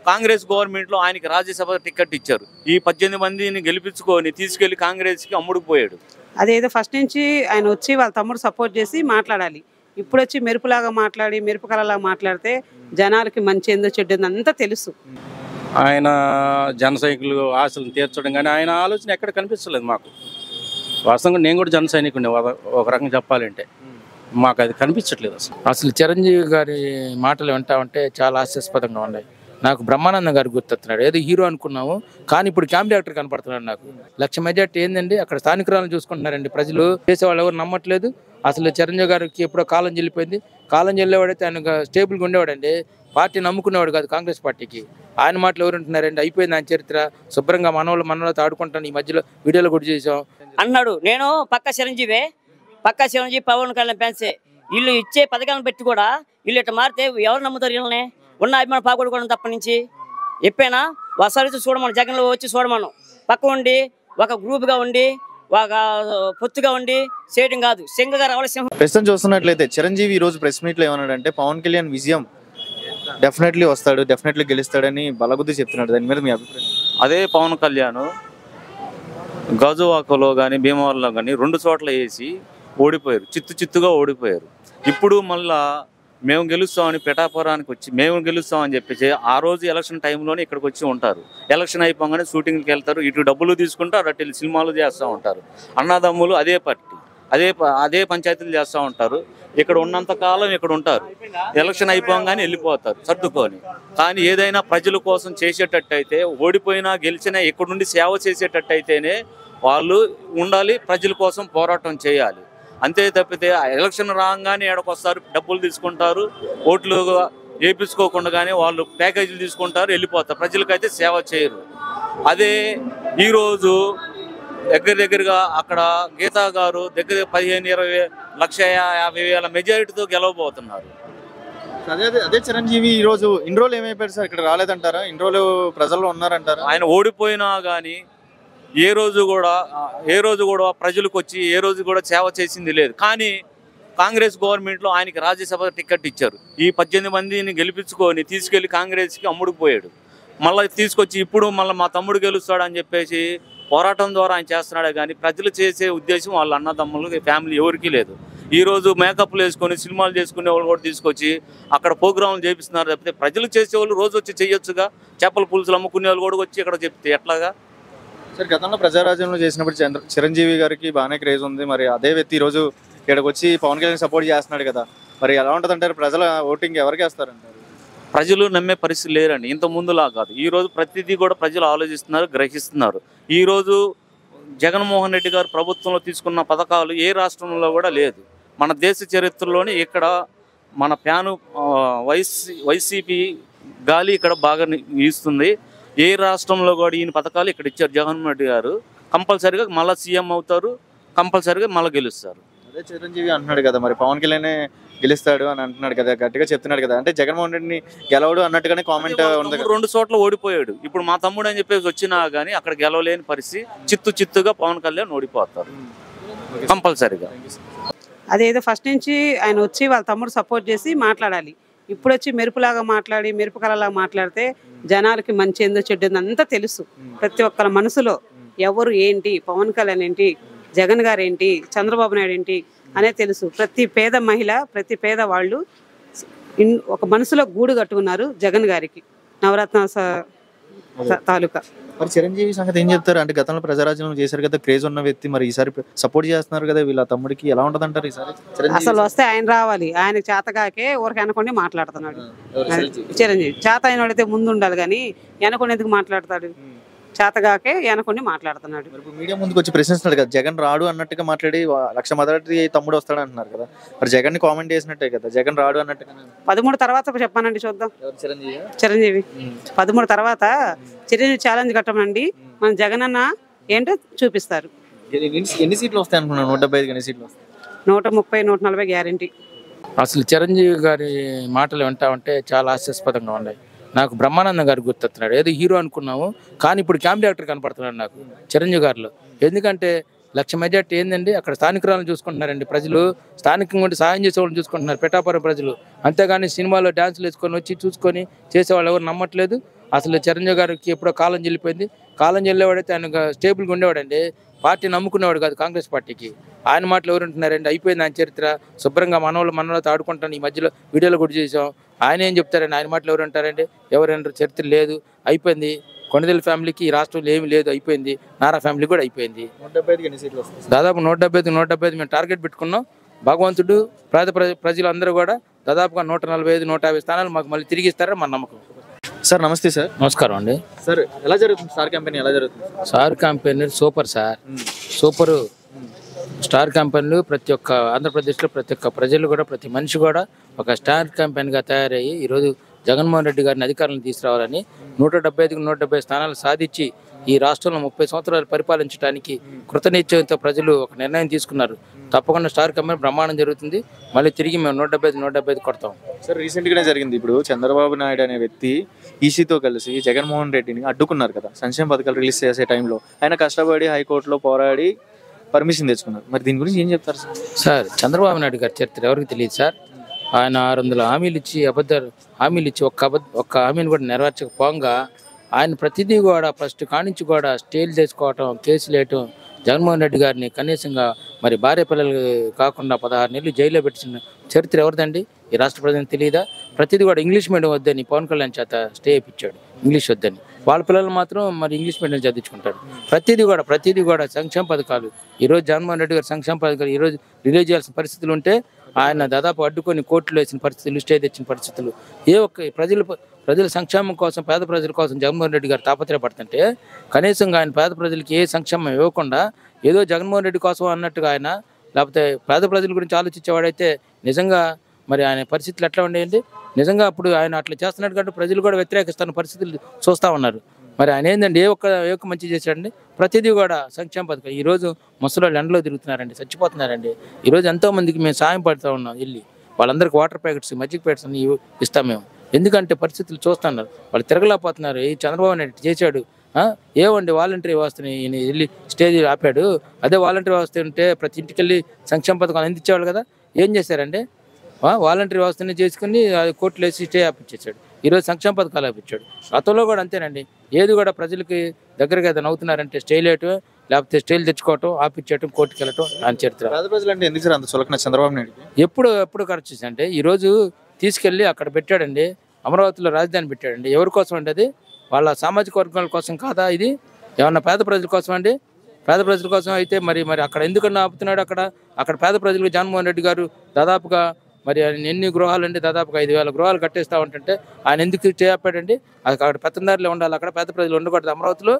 కాంగ్రెస్ గవర్నమెంట్లో ఆయనకి రాజ్యసభ టికెట్ ఇచ్చారు. ఈ 18 మందిని గెలిపించుకొని తీసుకెళ్లి కాంగ్రెస్కి అమ్ముడుపోయాడు. అదేదో ఫస్ట్ నుంచి ఆయన వచ్చి వాళ్ళ తమ్ముడు సపోర్ట్ చేసి మాట్లాడాలి. ఇప్పుడు వచ్చి మెరుపులాగా మాట్లాడి మెరుపు కళలాగా మాట్లాడితే జనాలకి మంచి ఏందో చెడ్డ అంతా తెలుసు. ఆయన జన సైనికులు ఆశలను తీర్చడం కానీ ఆయన ఆలోచన ఎక్కడ కనిపించలేదు మాకు. వాస్తవంగా నేను కూడా జన సైనికుడిని ఒక రకంగా చెప్పాలంటే మాకు అది కనిపించట్లేదు. అసలు చిరంజీవి గారి మాటలు వింటా ఉంటే చాలా హాస్యాస్పదంగా ఉన్నాయి. నాకు బ్రహ్మానందం గారు గుర్తొస్తున్నాడు. ఏదో హీరో అనుకున్నాము కానీ ఇప్పుడు కామెడీ యాక్టర్ కనపడుతున్నాడు. నాకు 1,00,000 మెజార్టీ ఏందండి, అక్కడ స్థానికురాలను చూసుకుంటున్నారండి ప్రజలు. చేసేవాళ్ళు ఎవరు నమ్మట్లేదు. అసలు చిరంజీవి గారికి ఎప్పుడో కాలం చెల్లిపోయింది. కాలం చెల్లేవాడైతే ఆయన స్టేబుల్గా ఉండేవాడండి. పార్టీ నమ్ముకునేవాడు కాదు కాంగ్రెస్ పార్టీకి. ఆయన మాటలు ఎవరు ఉంటున్నారండి, అయిపోయింది ఆయన చరిత్ర. శుభ్రంగా మనవలతో ఆడుకుంటాను. ఈ మధ్యలో వీడియోలో కూడా చేసాం అన్నాడు. నేను పక్క చిరంజీవి పవన్ కళ్యాణ్ ఫ్యాన్సే. వీళ్ళు ఇచ్చే పథకాలను పెట్టి కూడా వీళ్ళు ఇట్లా మారితే ఎవరు నమ్ముతారు? వీళ్ళని ఉన్న అభిమానం పాకూడకూడదు తప్ప నుంచి ఎప్పైనా ఒకసారి చూడమను, జగన్లో వచ్చి చూడమను. పక్క ఉండి ఒక గ్రూప్గా ఉండి ఒక పొత్తుగా ఉండి చేయడం కాదు. సింగగా రావాలి. ప్రస్తుతం చూస్తున్నట్లయితే చిరంజీవి ఈ రోజు ప్రెస్ మీట్లో ఏమన్నాడంటే పవన్ కళ్యాణ్ విజయం డెఫినెట్లీ వస్తాడు, డెఫినెట్లీ గెలుస్తాడని బలగుద్ది చెప్తున్నాడు. దాని మీద మీ అభిప్రాయం? అదే పవన్ కళ్యాణ్ గాజువాకలో కానీ భీమవరంలో కానీ 2 చోట్ల వేసి ఓడిపోయారు, చిత్తుగా ఓడిపోయారు. ఇప్పుడు మళ్ళా మేము గెలుస్తామని పిఠాపురానికి వచ్చి మేము గెలుస్తామని చెప్పేసి ఆ రోజు ఎలక్షన్ టైంలోనే ఇక్కడికి వచ్చి ఉంటారు. ఎలక్షన్ అయిపోగానే షూటింగ్కి వెళ్తారు, ఇటు డబ్బులు తీసుకుంటారు, అటు సినిమాలు చేస్తూ ఉంటారు. అన్నదమ్ములు అదే పార్టీ అదే పంచాయతీలు చేస్తూ ఉంటారు. ఇక్కడ ఉన్నంత కాలం ఇక్కడ ఉంటారు, ఎలక్షన్ అయిపోగానే వెళ్ళిపోతారు సర్దుకొని. కానీ ఏదైనా ప్రజల కోసం చేసేటట్టయితే, ఓడిపోయినా గెలిచినా ఇక్కడ నుండి సేవ చేసేటట్టయితేనే వాళ్ళు ఉండాలి, ప్రజల కోసం పోరాటం చేయాలి. అంతే తప్పితే ఎలక్షన్ రాగానే ఎడకొస్తారు, డబ్బులు తీసుకుంటారు, ఓట్లు వేయించుకోకుండా వాళ్ళు ప్యాకేజీలు తీసుకుంటారు, వెళ్ళిపోతారు. ప్రజలకైతే సేవ చేయరు. అదే ఈరోజు దగ్గరగా అక్కడ గీతా గారు దగ్గర 15-20 1,50,000 మెజారిటీతో గెలవబోతున్నారు. అదే చిరంజీవి ఈ రోజు ఇన్ని రోజులు ఏమైపోయారు సార్? ఇక్కడ రాలేదంటారా? ఇన్ని రోజులు ప్రజల్లో ఉన్నారంటారా? ఆయన ఓడిపోయినా కానీ ఏ రోజు కూడా ప్రజలకు వచ్చి ఏ రోజు కూడా సేవ చేసింది లేదు. కానీ కాంగ్రెస్ గవర్నమెంట్లో ఆయనకి రాజ్యసభ టికెట్ ఇచ్చారు. ఈ 18 మందిని గెలిపించుకొని తీసుకెళ్లి కాంగ్రెస్కి అమ్ముడుపోయాడు. మళ్ళీ తీసుకొచ్చి ఇప్పుడు మళ్ళీ మా తమ్ముడు గెలుస్తాడని చెప్పేసి పోరాటం ద్వారా ఆయన చేస్తున్నాడే కానీ ప్రజలు చేసే ఉద్దేశం వాళ్ళ అన్నదమ్ములు ఫ్యామిలీ ఎవరికీ లేదు. ఈరోజు మేకప్లు వేసుకొని సినిమాలు చేసుకునే వాళ్ళు కూడా తీసుకొచ్చి అక్కడ ప్రోగ్రాంలు చేపిస్తున్నారు తప్పితే ప్రజలు చేసేవాళ్ళు రోజు వచ్చి చేయొచ్చుగా. చేపల పులుసులు అమ్ముకునే వాళ్ళు కూడా వచ్చి ఇక్కడ చెప్తే ఎట్లాగా? సార్ గతంలో ప్రజారాజ్యంలో చేసినప్పుడు చిరంజీవి గారికి బాగానే క్రేజ్ ఉంది. మరి అదే వ్యక్తి ఈరోజు ఇక్కడికి వచ్చి పవన్ కళ్యాణ్ సపోర్ట్ చేస్తున్నాడు కదా, మరి ఎలా ఉంటుంది అంటారు? ప్రజల ఓటింగ్ ఎవరికి వేస్తారంటారు? ప్రజలు నమ్మే పరిస్థితి లేరండి, ఇంత ముందులా కాదు. ఈరోజు ప్రతిదీ కూడా ప్రజలు ఆలోచిస్తున్నారు, గ్రహిస్తున్నారు. ఈరోజు జగన్మోహన్ రెడ్డి గారు ప్రభుత్వంలో తీసుకున్న పథకాలు ఏ రాష్ట్రంలో కూడా లేదు. మన దేశ చరిత్రలోనే ఇక్కడ మన ప్యాను వైసీపీ గాలి ఇక్కడ బాగా వీస్తుంది. ఏ రాష్ట్రంలో కూడా ఈయన పథకాలు ఇక్కడ ఇచ్చారు జగన్మోహన్ రెడ్డి గారు. కంపల్సరీగా మళ్ళీ సీఎం అవుతారు, కంపల్సరీగా మళ్ళీ గెలుస్తారు. అదే చిరంజీవి అంటున్నాడు కదా, మరి పవన్ కళ్యాణ్ గెలుస్తాడు అని అంటున్నాడు కదా, గట్టిగా చెప్తున్నాడు కదా. అంటే జగన్మోహన్ రెడ్డిని గెలవడు అన్నట్టుగానే కామెంట్ ఉంది. 2 చోట్ల ఓడిపోయాడు. ఇప్పుడు మా తమ్ముడు అని చెప్పేసి వచ్చినా కానీ అక్కడ గెలవలేని పరిస్థితి. చిత్తుగా పవన్ కళ్యాణ్ ఓడిపోతారు కంపల్సరీగా. అదేదో ఫస్ట్ నుంచి ఆయన వచ్చి వాళ్ళ తమ్ముడు సపోర్ట్ చేసి మాట్లాడాలి. ఇప్పుడు వచ్చి మెరుపులాగా మాట్లాడి మెరుపు కళలాగా మాట్లాడితే జనాలకి మంచి ఏందో చెడ్డ అంతా తెలుసు. ప్రతి ఒక్కరి మనసులో ఎవరు ఏంటి, పవన్ కళ్యాణ్ ఏంటి, జగన్ గారు ఏంటి, చంద్రబాబు నాయుడు ఏంటి అనే తెలుసు. ప్రతి పేద మహిళ, ప్రతి పేద వాళ్ళు ఒక మనసులో గూడు కట్టుకున్నారు జగన్ గారికి, నవరత్న తాలూకా. మరి చిరంజీవి సంగతి ఏం చెప్తారు? అంటే గతంలో ప్రజారాజ్యం చేశారు కదా, క్రేజ్ ఉన్న వ్యక్తి, మరి ఈసారి సపోర్ట్ చేస్తున్నారు కదా వీళ్ళ తమ్ముడికి, ఎలా ఉంటది అంటారు ఈసారి? అసలు వస్తే ఆయన రావాలి, ఆయనకు చేతగాకే ఊరికి అనుకోండి మాట్లాడుతున్నాడు. చిరంజీవి చేత అయిన వాడైతే ముందు ఉండాలి కానీ వెనకొని ఎందుకు మాట్లాడతాడు? చేతగాకే వెనకొని మాట్లాడుతున్నాడు. మీడియా ముందుకు వచ్చి ప్రశ్నిస్తున్నాడు కదా, జగన్ రాడు అన్నట్టుగా మాట్లాడి 1,00,000 మొదటి తమ్ముడు వస్తాడు అంటున్నారు కదా, మరి జగన్ ని కామెంట్ చేసినట్టే కదా, జగన్ రాడు అన్నట్టుగా. 13 తర్వాత చెప్పానండి, చూద్దాం. చిరంజీవి 13 తర్వాత చిరంజీవి ఛాలెంజ్ కట్టమండి, మన జగన్ అన్న ఏంటో చూపిస్తారు. ఎన్ని సీట్లు వస్తాయి అనుకున్నాను? 175 ఎన్ని సీట్లు వస్తాయి? 130, 140 గ్యారంటీ. అసలు చిరంజీవి గారి మాటలు వింటా ఉంటే చాలా హాస్యాస్పదంగా ఉన్నాయి. నాకు బ్రహ్మానందం గారు గుర్తొస్తున్నాడు. ఏదో హీరో అనుకున్నాము కానీ ఇప్పుడు కామెడీ యాక్టర్ కనపడుతున్నాడు నాకు చిరంజీవి గారిలో. ఎందుకంటే 1,00,000 మెజార్టీ ఏందండి, అక్కడ స్థానికురాలను చూసుకుంటున్నారండి ప్రజలు. స్థానికంగా ఉంటే సాయం చేసేవాళ్ళని చూసుకుంటున్నారు పిఠాపురం ప్రజలు. అంతేగాని సినిమాలో డ్యాన్సులు వేసుకొని వచ్చి చూసుకొని చేసేవాళ్ళు ఎవరు నమ్మట్లేదు. అసలు చిరంజీవి గారికి ఎప్పుడో కాలం చెల్లిపోయింది. కాలం చెల్లేవాడైతే ఆయన స్టేబుల్గా ఉండేవాడండి. పార్టీని నమ్ముకునేవాడు కాదు కాంగ్రెస్ పార్టీకి. ఆయన మాటలు ఎవరు ఉంటున్నారండి? అయిపోయింది ఆయన చరిత్ర. శుభ్రంగా మనవలతో ఆడుకుంటాను. ఈ మధ్యలో వీడియోలో కూడా చేసాం. ఆయన ఏం చెప్తారండి? ఆయన మాటలు ఎవరు అంటారండి? ఎవరైనా చరిత్ర లేదు, అయిపోయింది. కొణిదెల ఫ్యామిలీకి ఈ రాష్ట్రంలో ఏమీ లేదు, అయిపోయింది. నారా ఫ్యామిలీ కూడా అయిపోయింది. 175కి ఎన్ని సీట్లు వస్తాయి? దాదాపు 175 మేము టార్గెట్ పెట్టుకున్నాం. భగవంతుడు ప్రజలందరూ కూడా దాదాపుగా 145, 150 స్థానాలు మాకు మళ్ళీ తిరిగి ఇస్తారని మన నమ్మకం. సార్ నమస్తే సార్. నమస్కారం అండి. సార్ ఎలా జరుగుతుంది స్టార్ క్యాంపెయిన్? ఎలా జరుగుతుంది? Star campaign super sir, super. స్టార్ క్యాంపెయిన్లు ప్రతి ఒక్క ఆంధ్రప్రదేశ్లో ప్రతి ఒక్క ప్రజలు కూడా, ప్రతి మనిషి కూడా ఒక స్టార్ క్యాంపెయిన్గా తయారయ్యి ఈరోజు జగన్మోహన్ రెడ్డి గారిని అధికారులను తీసుకురావాలని 175కి 170 స్థానాలు సాధించి ఈ రాష్ట్రంలో 30 సంవత్సరాలు పరిపాలించడానికి కృతనిశ్చయంతో ప్రజలు ఒక నిర్ణయం తీసుకున్నారు. తప్పకుండా స్టార్ క్యాంపెయిన్ బ్రహ్మాండం జరుగుతుంది. మళ్ళీ తిరిగి మేము 175 కొడతాం. సార్ రీసెంట్గానే జరిగింది. ఇప్పుడు చంద్రబాబు నాయుడు అనే వ్యక్తి ఈసీతో కలిసి జగన్మోహన్ రెడ్డిని అడ్డుకున్నారు కదా, సంక్షేమ పథకాలు రిలీజ్ చేసే టైంలో. ఆయన కష్టపడి హైకోర్టులో పోరాడి పర్మిషన్ తెచ్చుకున్నారు. మరి దీని గురించి ఏం చెప్తారు సార్? సార్ చంద్రబాబు నాయుడు గారి చరిత్ర ఎవరికి తెలియదు సార్. ఆయన 600 హామీలు ఇచ్చి హామీలు ఇచ్చి ఒక్క హామీని కూడా నెరవేర్చకపోగా ఆయన ప్రతిదీ కూడా ఫస్ట్ కానించి కూడా స్టేలు చేసుకోవటం, కేసులు వేయటం, జగన్మోహన్ రెడ్డి గారిని కనీసంగా మరి భార్య పిల్లలు కాకుండా 16 నెలలు జైల్లో పెట్టిన చరిత్ర ఎవరిదండి? ఈ రాష్ట్ర ప్రజలకు తెలియదా? ప్రతిదీ కూడా ఇంగ్లీష్ మీడియం వద్దని పవన్ కళ్యాణ్ చేత స్టే ఇప్పించాడు, ఇంగ్లీష్ వద్దని. వాళ్ళ పిల్లలు మాత్రం మరి ఇంగ్లీష్ మీడియం చదివించుకుంటారు. ప్రతిదీ కూడా సంక్షేమ పథకాలు. ఈరోజు జగన్మోహన్ రెడ్డి గారు సంక్షేమ పథకాలు ఈరోజు రిలీజ్ చేయాల్సిన పరిస్థితులు ఉంటే ఆయన దాదాపు అడ్డుకొని కోర్టులో వేసిన పరిస్థితులు, స్టే తెచ్చిన పరిస్థితులు. ప్రజల సంక్షేమం కోసం, పేద ప్రజల కోసం జగన్మోహన్ రెడ్డి గారు తాపత్రయపడుతుంటే కనీసంగా ఆయన పేద ప్రజలకి ఏ సంక్షేమం ఇవ్వకుండా ఏదో జగన్మోహన్ రెడ్డి కోసం అన్నట్టుగా ఆయన, లేకపోతే పేద ప్రజల గురించి ఆలోచించేవాడైతే నిజంగా మరి ఆయన పరిస్థితులు ఎట్లా ఉండేయండి? నిజంగా అప్పుడు ఆయన అట్లా చేస్తున్నట్టు కంటే ప్రజలు కూడా వ్యతిరేకిస్తున్న పరిస్థితులు చూస్తూ ఉన్నారు. మరి ఆయన ఏంటండి? ఏ ఒక్క మంచి చేశాడండి? ప్రతిదీ కూడా సంక్షేమ పథకం. ఈరోజు ముసలోళ్ళు ఎండలో తిరుగుతున్నారండి, చచ్చిపోతున్నారండి. ఈరోజు ఎంతోమందికి మేము సాయం పడుతూ ఉన్నాం. వెళ్ళి వాళ్ళందరికీ వాటర్ ప్యాకెట్స్, మజ్జిగ ప్యాకెట్స్ అన్ని ఇస్తాం మేము. ఎందుకంటే పరిస్థితులు చూస్తున్నారు, వాళ్ళు తిరగలేకపోతున్నారు. ఈ చంద్రబాబు నాయుడు చేశాడు. ఏమండి వాలంటరీ వ్యవస్థని వెళ్ళి స్టేజ్ ఆపాడు. అదే వాలంటరీ వ్యవస్థ ఉంటే ప్రతి ఇంటికి వెళ్ళి సంక్షేమ పథకాలు అందించేవాళ్ళు కదా. ఏం చేశారండి? వాలంటరీ వ్యవస్థని చేసుకుని కోర్టులు వేసి స్టే ఆపించేశాడు. ఈరోజు సంక్షేమ పథకాలు ఆపించాడు. గతంలో కూడా అంతేనండి. ఏది కూడా ప్రజలకి దగ్గరగా ఏదైనా అవుతున్నారంటే స్టేలు వేయటం, లేకపోతే స్టేలు తెచ్చుకోవటం, ఆపించేయటం, కోర్టుకి వెళ్ళటం ఆయన చరిత్ర. పేద ప్రజలు అంటే ఎందుకు సార్ అంత చులకన చంద్రబాబు నాయుడు? ఎప్పుడు ఖర్చు చేశాడంటే ఈరోజు తీసుకెళ్ళి అక్కడ పెట్టాడండి. అమరావతిలో రాజధాని పెట్టాడండి. ఎవరి కోసం అండి? అది వాళ్ళ సామాజిక వర్గాల కోసం కాదా? ఇది ఏమన్నా పేద ప్రజల కోసం అండి? పేద ప్రజల కోసం అయితే మరి అక్కడ ఎందుకన్నా ఆపుతున్నాడు? అక్కడ పేద ప్రజలకు జగన్మోహన్ రెడ్డి గారు దాదాపుగా మరి ఎన్ని గృహాలు అండి? దాదాపుగా 5,000 గృహాలు కట్టేస్తూ ఉంటుంటే ఆయన ఎందుకు చేపాడండి? అక్కడ పెత్తందారులు ఉండాలి, అక్కడ పేద ప్రజలు ఉండకూడదు. అమరావతిలో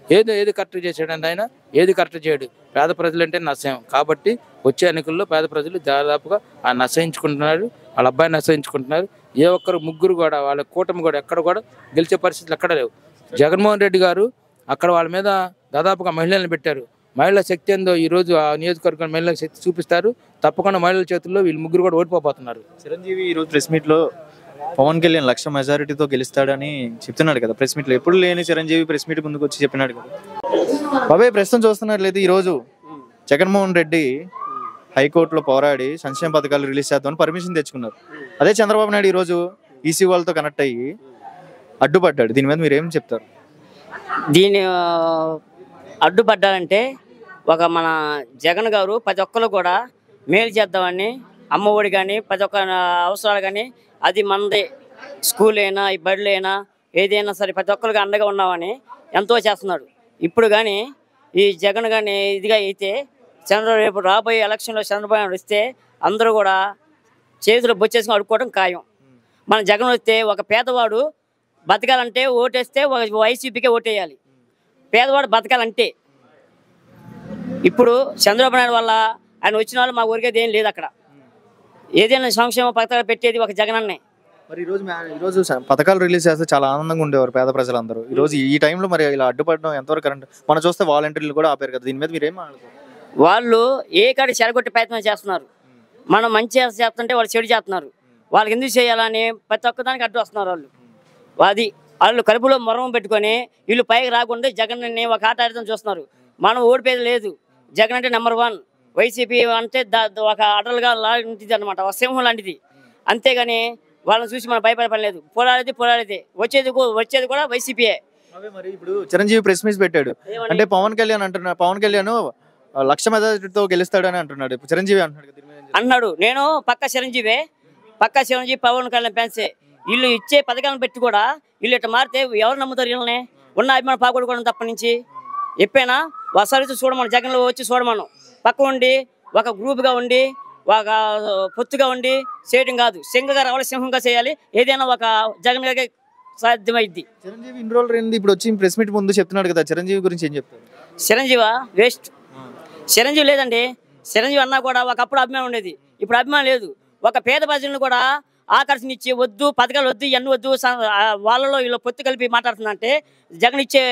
ఏది కరెక్ట్ చేశాడండి ఆయన? ఏది కరెక్ట్ చేయడు. పేద ప్రజలు అంటే నశయం. కాబట్టి వచ్చే ఎన్నికల్లో పేద ప్రజలు దాదాపుగా ఆయన నశయించుకుంటున్నారు, వాళ్ళ అబ్బాయిని నశయించుకుంటున్నారు. ఏ ఒక్కరు ముగ్గురు కూడా వాళ్ళ కూటమి కూడా ఎక్కడ కూడా గెలిచే పరిస్థితులు ఎక్కడ లేవు. జగన్మోహన్ రెడ్డి గారు అక్కడ వాళ్ళ మీద దాదాపుగా మహిళలను పెట్టారు. మహిళల శక్తి ఏందో ఈరోజు ఆ నియోజకవర్గం మహిళల శక్తి చూపిస్తారు. తప్పకుండా మహిళల చేతుల్లో వీళ్ళు ముగ్గురు కూడా ఓడిపోతున్నారు. చిరంజీవి ఈరోజు ప్రెస్ మీట్లో పవన్ కళ్యాణ్ 1,00,000 మెజారిటీతో గెలుస్తాడని చెప్తున్నాడు కదా ప్రెస్ మీట్లో. ఎప్పుడు లేని చిరంజీవి ప్రెస్ మీట్ ముందుకు వచ్చి చెప్పినాడు కదా. బాబాయ్ ప్రస్తుతం చూస్తున్నట్లయితే ఈరోజు జగన్మోహన్ రెడ్డి హైకోర్టులో పోరాడి సంక్షేమ పథకాలు రిలీజ్ చేద్దామని పర్మిషన్ తెచ్చుకున్నారు. అదే చంద్రబాబు నాయుడు ఈరోజు ఈసీ వాళ్ళతో కనెక్ట్ అయ్యి అడ్డుపడ్డాడు. దీని మీద మీరు ఏం చెప్తారు? దీని అడ్డుపడ్డారంటే మన జగన్ గారు ప్రతి ఒక్కరు కూడా మేలు చేద్దామని, అమ్మఒడి కానీ ప్రతి ఒక్క అవసరాలు కానీ అది మనది, స్కూల్ అయినా ఈ బడులు అయినా ఏదైనా సరే ప్రతి ఒక్కరికి అండగా ఉన్నామని ఎంతో చేస్తున్నాడు. ఇప్పుడు కానీ ఈ జగన్ కానీ ఇదిగా అయితే రేపు రాబోయే ఎలక్షన్లో చంద్రబాబు వస్తే అందరూ కూడా చేతులు బొచ్చేసుకుని అడుక్కోవడం ఖాయం. మన జగన్ వస్తే ఒక పేదవాడు బతకాలంటే ఓటేస్తే వైసీపీకే ఓటేయాలి. పేదవాడు బతకాలంటే ఇప్పుడు చంద్రబాబు నాయుడు వల్ల ఆయన వచ్చిన వాళ్ళు మా ఊరికేది ఏం లేదు. అక్కడ ఏదైనా సంక్షేమ పథకాలు పెట్టేది ఒక జగన్ అన్నే. మరి ఈరోజు పథకాలు రిలీజ్ చేస్తే చాలా ఆనందంగా ఉండేవారు పేద ప్రజలందరూ. ఈరోజు ఈ టైంలో మరి ఇలా అడ్డుపడడం ఎంతవరకు కరెంట్? మనం చూస్తే వాలంటీర్లు కూడా ఆపారు కదా. దీని మీద మీరు ఏం మాట్లాడుతారు? వాళ్ళు ఏ కాడి చెడగొట్టే ప్రయత్నం చేస్తున్నారు. మనం మంచి చేస్తుంటే వాళ్ళు చెడు చేస్తున్నారు. వాళ్ళకి ఎందుకు చేయాలని ప్రతి ఒక్కదానికి అడ్డు వస్తున్నారు వాళ్ళు. వాళ్ళు కడుపులో మొరం పెట్టుకొని వీళ్ళు పైకి రాకుండా జగన్ ఒక ఆట ఆడటం చూస్తున్నారు. మనం ఓడిపోయేది లేదు. జగన్ అంటే నెంబర్ 1. వైసీపీ అంటే ఒక అడలుగా లాంటిది అనమాట, ఒక సింహం లాంటిది. అంతేగాని వాళ్ళని చూసి మనం భయపడే పని లేదు. పోరాడేది వచ్చేది కూడా వైసీపీయే. మరి ఇప్పుడు చిరంజీవి ప్రెస్ మీట్ పెట్టాడు అంటే పవన్ కళ్యాణ్ పవన్ కళ్యాణ్ 1,00,000 మెజారిటీతో గెలుస్తాడని అంటున్నాడు. చిరంజీవి అన్నాడు. నేను పక్క చిరంజీవి పవన్ కళ్యాణ్ ఫ్యాన్సే. వీళ్ళు ఇచ్చే పథకాలను పెట్టి కూడా వీళ్ళు ఇట్లా మారితే ఎవరు నమ్ముతారు? వీళ్ళని ఉన్న అభిమానం పాకూడకూడదు తప్ప నుంచి ఎప్పైనా ఒకసారి చూడమను, జగన్లో వచ్చి చూడమను. పక్క ఉండి ఒక గ్రూప్గా ఉండి ఒక పొత్తుగా ఉండి చేయడం కాదు. సింగగా రావాలి, సింహంగా చేయాలి. ఏదైనా ఒక జగన్ గారికి సాధ్యమైద్ది. చిరంజీవి ఇన్ని రోజులు ఏంది ఇప్పుడు వచ్చి ప్రెస్ మీట్ ముందు చెప్తున్నాడు కదా, చిరంజీవి గురించి ఏం చెప్తారు? చిరంజీవా వేస్ట్. చిరంజీవి లేదండి. చిరంజీవి అన్నా కూడా ఒకప్పుడు అభిమానం ఉండేది, ఇప్పుడు అభిమానం లేదు. ఒక పేద ప్రజలను కూడా ఆకర్షణించి వద్దు, పథకాలు వద్దు, ఇవన్నీ వద్దు, వాళ్ళలో వీళ్ళు పొత్తు కలిపి మాట్లాడుతుందంటే జగన్ ఇచ్చే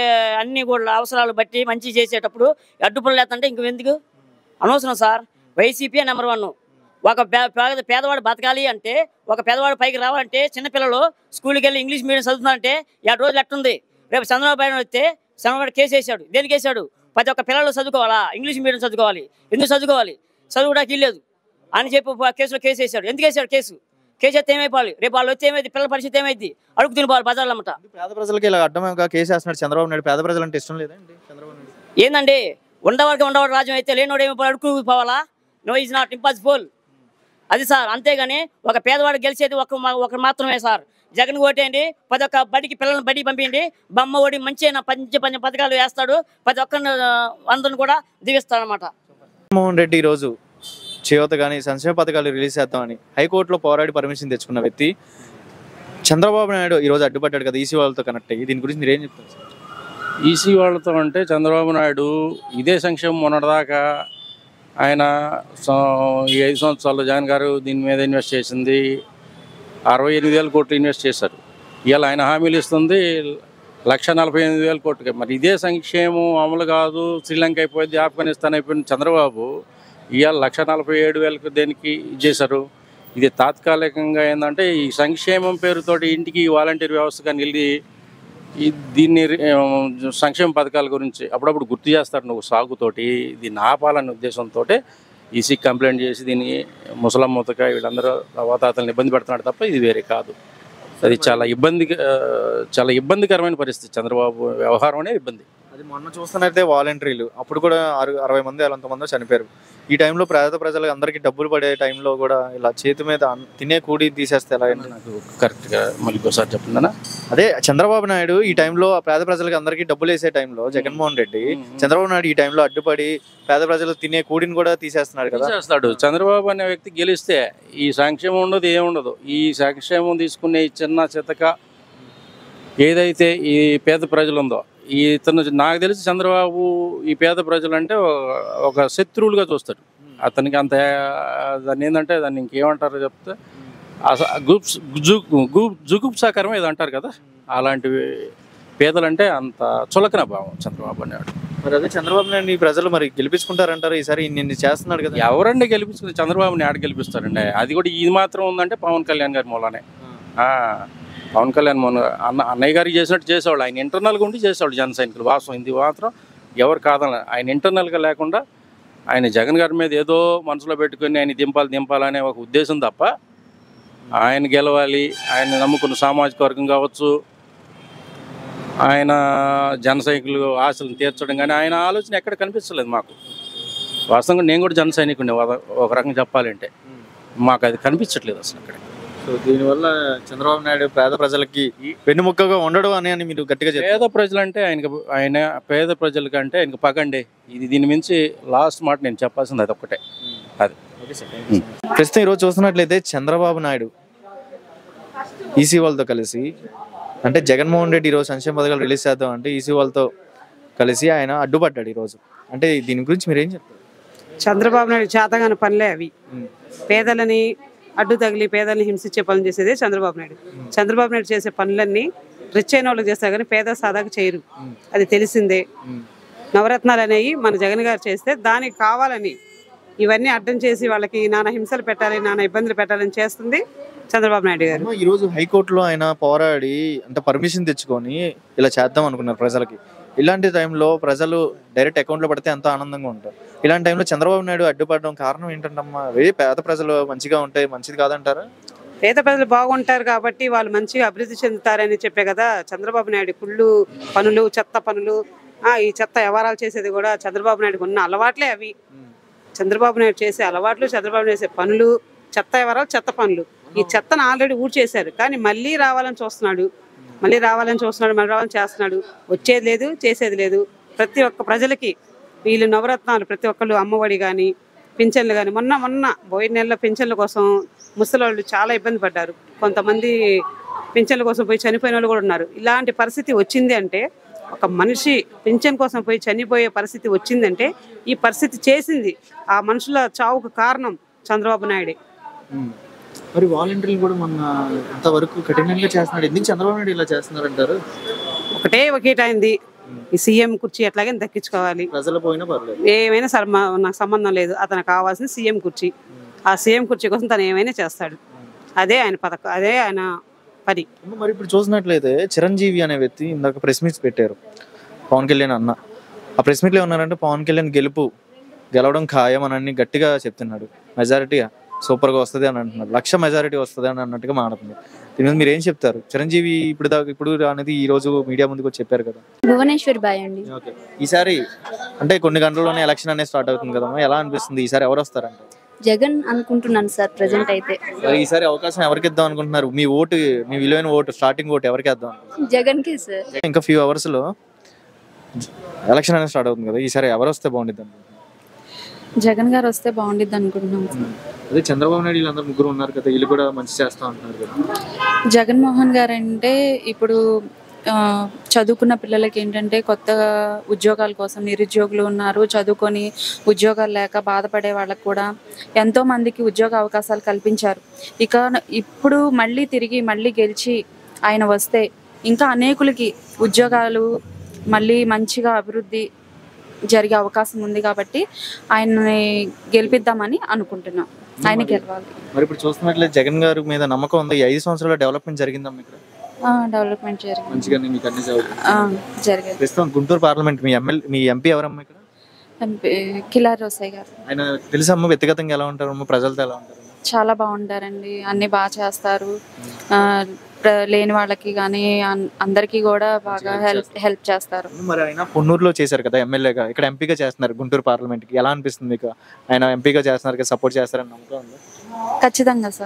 అన్ని కూడా అవసరాలు బట్టి మంచి చేసేటప్పుడు అడ్డుపనులు లేదంటే ఇంక ఎందుకు అనవసరం సార్. YCP number 1. ఒక పేదవాడు బతకాలి అంటే, ఒక పేదవాడు పైకి రావాలంటే, చిన్నపిల్లలు స్కూల్కి వెళ్ళి ఇంగ్లీష్ మీడియం చదువుతున్నారంటే 7 రోజులు ఎట్టుంది. రేపు చంద్రబాబు నాయుడు వస్తే చంద్రబాబు కేసు వేసాడు. దేనికి వేసాడు? ప్రతి ఒక్క పిల్లలు చదువుకోవాలా, ఇంగ్లీష్ మీడియం చదువుకోవాలి. ఎందుకు చదువుకోవాలి? చదువుకోవడానికి ఇల్లేదు అని చెప్పి కేసు వేసాడు. ఎందుకు వేసాడు కేసు అయితే ఏమైపోవాలి? రేపు వాళ్ళు వచ్చి ఏమైంది? పిల్లల పరిస్థితి ఏమైంది? అడుగు తినిపోవాలి బజార్లు అన్నమాట. పేద ప్రజలకి ఇలా అడ్డంగా కేసు వేస్తున్నాడు చంద్రబాబు నాయుడు. పేద ప్రజలు అంటే ఇష్టం లేదండి చంద్రబాబు నాయుడు? ఏందండి, ఉండవాడు రాజ్యం అయితే లేనివాడు ఏమైపోవాలి? అడుగు పోవాలా? No is not impossible. అది సార్. అంతేగాని ఒక పేదవాడు గెలిచేది ఒక మాత్రమే సార్. జగన్ ఓటేయండి, ప్రతి ఒక్క బడికి పిల్లల్ని బడికి పంపించండి. బొమ్మ ఓడి మంచి పంచ పథకాలు వేస్తాడు, ప్రతి ఒక్కరిని అందరిని కూడా దీవిస్తాడు అనమాట. జగన్మోహన్ రెడ్డి ఈరోజు చేయూత కానీ సంక్షేమ పథకాలు రిలీజ్ చేద్దామని హైకోర్టులో పోరాడి పర్మిషన్ తెచ్చుకున్న వ్యక్తి చంద్రబాబు నాయుడు ఈరోజు అడ్డుపడ్డాడు కదా ఈసీ వాళ్ళతో కనెక్ట్ అయ్యి. దీని గురించి మీరేం చెప్తారు సార్? ఈసీ వాళ్ళతో అంటే చంద్రబాబు నాయుడు ఇదే సంక్షేమం మొన్నటిదాకా ఆయన ఈ 5 సంవత్సరాలు జగన్ గారు దీని మీద ఇన్వెస్ట్ చేసింది 68,000 కోట్లు ఇన్వెస్ట్ చేశారు. ఇవాళ ఆయన హామీలు ఇస్తుంది 1,48,000 కోట్లకి. మరి ఇదే సంక్షేమం అమలు కాదు, శ్రీలంక అయిపోయింది, ఆఫ్ఘనిస్తాన్ అయిపోయింది. చంద్రబాబు ఇవాళ 1,47,000 దేనికి చేశారు? ఇది తాత్కాలికంగా ఏంటంటే ఈ సంక్షేమం పేరుతోటి ఇంటికి వాలంటీర్ వ్యవస్థగా నిలిచి దీన్ని సంక్షేమ పథకాల గురించి అప్పుడప్పుడు గుర్తు చేస్తాడు నువ్వు సాగుతోటి. దీన్ని ఆపాలనే ఉద్దేశంతో ఈసీ కంప్లైంట్ చేసి దీన్ని ముసలమ్మతక వీళ్ళందరూ అవతాతలను ఇబ్బంది పెడుతున్నాడు తప్ప ఇది వేరే కాదు. అది చాలా ఇబ్బందికరమైన పరిస్థితి. చంద్రబాబు వ్యవహారం అనే ఇబ్బంది. అది మొన్న చూస్తున్నట్టే వాలంటీర్లు అప్పుడు కూడా 60 మంది 40 మంది చనిపోయారు. ఈ టైంలో పేద ప్రజలకు అందరికీ డబ్బులు పడే టైంలో కూడా ఇలా చేతి మీద తినే కూడి తీసేస్తే ఎలా? నాకు కరెక్ట్గా మళ్ళీ ఒకసారి చెప్తుందనా? అదే చంద్రబాబు నాయుడు ఈ టైంలో పేద ప్రజలకు అందరికీ డబ్బులు వేసే టైంలో జగన్మోహన్ రెడ్డి చంద్రబాబు నాయుడు ఈ టైంలో అడ్డుపడి పేద ప్రజలు తినే కూడిని కూడా తీసేస్తున్నాడు కదా. చేస్తాడు. చంద్రబాబు అనే వ్యక్తి గెలిస్తే ఈ సంక్షేమం ఉండదు, ఏముండదు. ఈ సంక్షేమం తీసుకునే ఈ చిన్న చితక ఏదైతే ఈ పేద ప్రజలు ఉందో ఇతను నాకు తెలిసి చంద్రబాబు ఈ పేద ప్రజలు అంటే ఒక శత్రువులుగా చూస్తాడు. అతనికి అంత దాన్ని ఏంటంటే దాన్ని ఇంకేమంటారో చెప్తే జుగుప్సాకరం ఏదో అంటారు కదా, అలాంటివి పేదలంటే అంత చులకన భావం చంద్రబాబు అనేవాడు. మరి అదే చంద్రబాబు నాయుడు ఈ ప్రజలు మరి గెలిపించుకుంటారంటారు ఈసారి? ఇన్ని చేస్తున్నాడు కదా. ఎవరండి గెలిపించుకుని చంద్రబాబుని ఆడ గెలిపిస్తారండి? అది కూడా ఇది మాత్రం ఉందంటే పవన్ కళ్యాణ్ గారి మూలనే. పవన్ కళ్యాణ్ అన్నయ్య గారికి చేసినట్టు చేసేవాళ్ళు. ఆయన ఇంటర్నల్గా ఉండి చేసేవాళ్ళు జన సైనికులు. వాస్తవం ఇది మాత్రం ఎవరు కాదని. ఆయన ఇంటర్నల్గా లేకుండా ఆయన జగన్ గారి మీద ఏదో మనసులో పెట్టుకుని ఆయన దింపాలనే ఒక ఉద్దేశం తప్ప ఆయన గెలవాలి, ఆయన నమ్ముకున్న సామాజిక వర్గం కావచ్చు, ఆయన జన సైనికులు ఆశలను తీర్చడం కానీ ఆయన ఆలోచన ఎక్కడ కనిపించలేదు మాకు. వాస్తవంగా నేను కూడా జన సైనికుడిని ఒక రకంగా చెప్పాలంటే. మాకు అది కనిపించట్లేదు అసలు అక్కడ. సో దీనివల్ల చంద్రబాబు నాయుడు పేద ప్రజలకి వెన్నుముక్కగా ఉండడు అని మీరు గట్టిగా చెప్పారు. పేద ప్రజలు అంటే ఆయన పేద ప్రజలకంటే ఆయనకు పగండి. దీని మించి లాస్ట్ మాట నేను చెప్పాల్సింది అది ఒక్కటే. అది ప్రస్తుతం ఈరోజు చూస్తున్నట్లయితే చంద్రబాబు నాయుడు ఈసీ వాళ్ళతో కలిసి అంటే జగన్మోహన్ రెడ్డి ఈరోజు సంక్షేమ పథకాలు రిలీజ్ చేద్దాం అంటే ఈసీ వాళ్ళతో కలిసి ఆయన అడ్డుపడ్డాడు ఈరోజు. అంటే దీని గురించి మీరు ఏం చెప్తారు? చంద్రబాబు నాయుడు చేతగాని పనులే అవి. పేదలని అడ్డు తగిలి పేదల్ని హింసించే పనులు చేసేదే చంద్రబాబు నాయుడు. చంద్రబాబు నాయుడు చేసే పనులన్నీ రిచ్ అయిన వాళ్ళకి చేస్తారు కానీ పేద సాదాకు చేయరు, అది తెలిసిందే. నవరత్నాలు అనేవి మన జగన్ గారు చేస్తే దానికి కావాలని ఇవన్నీ అడ్డం చేసి వాళ్ళకి నానా హింసలు పెట్టాలి, నానా ఇబ్బందులు పెట్టాలని చేస్తుంది చంద్రబాబు నాయుడు గారు. ఈరోజు హైకోర్టులో ఆయన పోరాడి అంటే పర్మిషన్ తెచ్చుకొని ఇలా చేద్దాం అనుకున్నారు ప్రజలకి. ఇలాంటి టైంలో ప్రజలు డైరెక్ట్ అకౌంట్లో పడితే ఎంతో ఆనందంగా ఉంటారు. ఇలాంటి టైంలో చంద్రబాబు నాయుడు అడ్డుపడడం కారణం ఏంటంటమ్మా? పేద ప్రజలు మంచిగా ఉంటే మంచిది కాదంటారా? పేద ప్రజలు బాగుంటారు కాబట్టి వాళ్ళు మంచిగా అభివృద్ధి చెందుతారని చెప్పే కదా చంద్రబాబు నాయుడు కుళ్ళు పనులు, చెత్త పనులు. ఈ చెత్త వ్యవహారాలు చేసేది కూడా చంద్రబాబు నాయుడుకి ఉన్న అలవాట్లే అవి. చంద్రబాబు నాయుడు చేసే అలవాట్లు, చంద్రబాబు చేసే పనులు, చెత్త వ్యవహారాలు, చెత్త పనులు. ఈ చెత్తను ఆల్రెడీ ఊడ్చేశారు, కానీ మళ్ళీ రావాలని చూస్తున్నాడు, మళ్ళీ రావాలని చేస్తున్నాడు. వచ్చేది లేదు, చేసేది లేదు. ప్రతి ఒక్క ప్రజలకి వీళ్ళు నవరత్నాలు, ప్రతి ఒక్కళ్ళు అమ్మఒడి కానీ, పింఛన్లు కానీ, మొన్న పోయిన నెలలో పింఛన్ల కోసం ముసలోళ్ళు చాలా ఇబ్బంది పడ్డారు. కొంతమంది పింఛన్ల కోసం పోయి చనిపోయిన వాళ్ళు కూడా ఉన్నారు. ఇలాంటి పరిస్థితి వచ్చింది అంటే, ఒక మనిషి పింఛన్ కోసం పోయి చనిపోయే పరిస్థితి వచ్చిందంటే, ఈ పరిస్థితి చేసింది ఆ మనుషుల చావుకు కారణం చంద్రబాబు నాయుడే. మరి వాలంటీర్లు కూడా మొన్న అంతవరకు కఠినంగా చేస్తున్నాడు. ఎందుకు చంద్రబాబు నాయుడు ఇలా చేస్తున్నారు అంటారు? ఒకటైంది, ఈ సీఎం కుర్చీ ఎట్లాగే దక్కించుకోవాలి. ప్రజలు పోయినా పర్లేదు, ఏమైనా సరే నాకు సంబంధం లేదు. అతనికి కావాల్సిన సీఎం కుర్చీ. ఆ సీఎం కుర్చీ కోసం తను ఏమైనా చేస్తాడు. అదే ఆయన పథకం, అదే ఆయన పని. మరి ఇప్పుడు చూసినట్లయితే చిరంజీవి అనే వ్యక్తి ఇందాక ప్రెస్ మీట్స్ పెట్టారు పవన్ కళ్యాణ్ అన్న. ఆ ప్రెస్ మీట్లో ఏమన్నారంటే పవన్ కళ్యాణ్ గెలవడం ఖాయం అని గట్టిగా చెప్తున్నాడు. మెజారిటీ సూపర్గా వస్తుంది అని అంటున్నాడు. 1,00,000 మెజారిటీ వస్తుంది అని అన్నట్టుగా మాట్లాడుతున్నారు. దీని మీద మీరు ఏం చెప్తారు? చిరంజీవి ఇప్పుడు అనేది ఈ రోజు మీడియా ముందుకు వచ్చి చెప్పారు కదా. భువనేశ్వర్ బాయ్ అండి. ఓకే, ఈసారి అంటే కొన్ని గంటల్లోనే ఎలక్షన్ అనేది స్టార్ట్ అవుతుంది కదా, ఎలా అనిపిస్తుంది? ఈసారి ఎవరు వస్తారంటే? జగన్ అనుకుంటున్నాను సార్ ప్రెసెంట్ అయితే. మరి ఈసారి అవకాశం ఎవరికి ఇద్దాం అనుకుంటున్నారు? మీ విలువైన ఓటు, స్టార్టింగ్ ఓటు ఎవరికి ఇద్దాం? జగన్ కే సార్. ఇంకా ఫ్యూ అవర్స్ లో ఎలక్షన్ అనేది స్టార్ట్ అవుతుంది కదా, ఈసారి ఎవరు వస్తే బాగుంటుంది అనుకుంటున్నారు? జగన్ గారు వస్తే బాగుండిద్ది అనుకుంటున్నాం. అదే చంద్రబాబు నాయుడు వీళ్ళందరూ ముగ్గురు ఉన్నారు కదా, వీళ్ళు కూడా మంచి చేస్తా ఉంటున్నారు కదా. జగన్మోహన్ గారు అంటే ఇప్పుడు చదువుకున్న పిల్లలకి ఏంటంటే కొత్త ఉద్యోగాల కోసం నిరుద్యోగులు ఉన్నారు, చదువుకొని ఉద్యోగాలు లేక బాధపడే వాళ్ళకు కూడా ఎంతో మందికి ఉద్యోగ అవకాశాలు కల్పించారు. ఇప్పుడు మళ్ళీ గెలిచి ఆయన వస్తే ఇంకా అనేకులకి ఉద్యోగాలు, మళ్ళీ మంచిగా అభివృద్ధి జరిగే అవకాశం ఉంది. కాబట్టి ఆయన్ని గెలిపిద్దామని అనుకుంటున్నాం. ఆయన గెలవాలి. మరి ఇప్పుడు చూస్తున్నట్లయితే జగన్ గారి మీద నమ్మకం ఉంది. 5 సంవత్సరాల డెవలప్మెంట్ జరిగిందమ్మా ఇక్కడ? డెవలప్మెంట్ జరిగింది మంచిగానే, మీకు అన్ని జరిగింది. ప్రస్తుతం గుంటూరు పార్లమెంట్ మీ ఎంపీ ఎవరమ్మా ఇక్కడ? కిలారి రోసయ్య గారు. ఆయన తెలుసమ్మా వ్యక్తిగతంగా ఎలా ఉంటారమ్మా, ప్రజలతో ఎలా ఉంటారు? చాలా బాగుంటారండి, అన్ని బాగా చేస్తారు. లేని వాళ్ళకి కానీ అందరికీ కూడా బాగా హెల్ప్ చేస్తారు. మరి ఆయన పొన్నూరులో చేశారు కదా ఎమ్మెల్యేగా, ఇక్కడ ఎంపీగా చేస్తున్నారు గుంటూరు పార్లమెంట్ కి. ఎలా అనిపిస్తుంది మీకు? ఆయన ఎంపీగా చేస్తున్నారు కదా, సపోర్ట్ చేస్తారని నమ్మకం ఉందా? ఖచ్చితంగా సార్.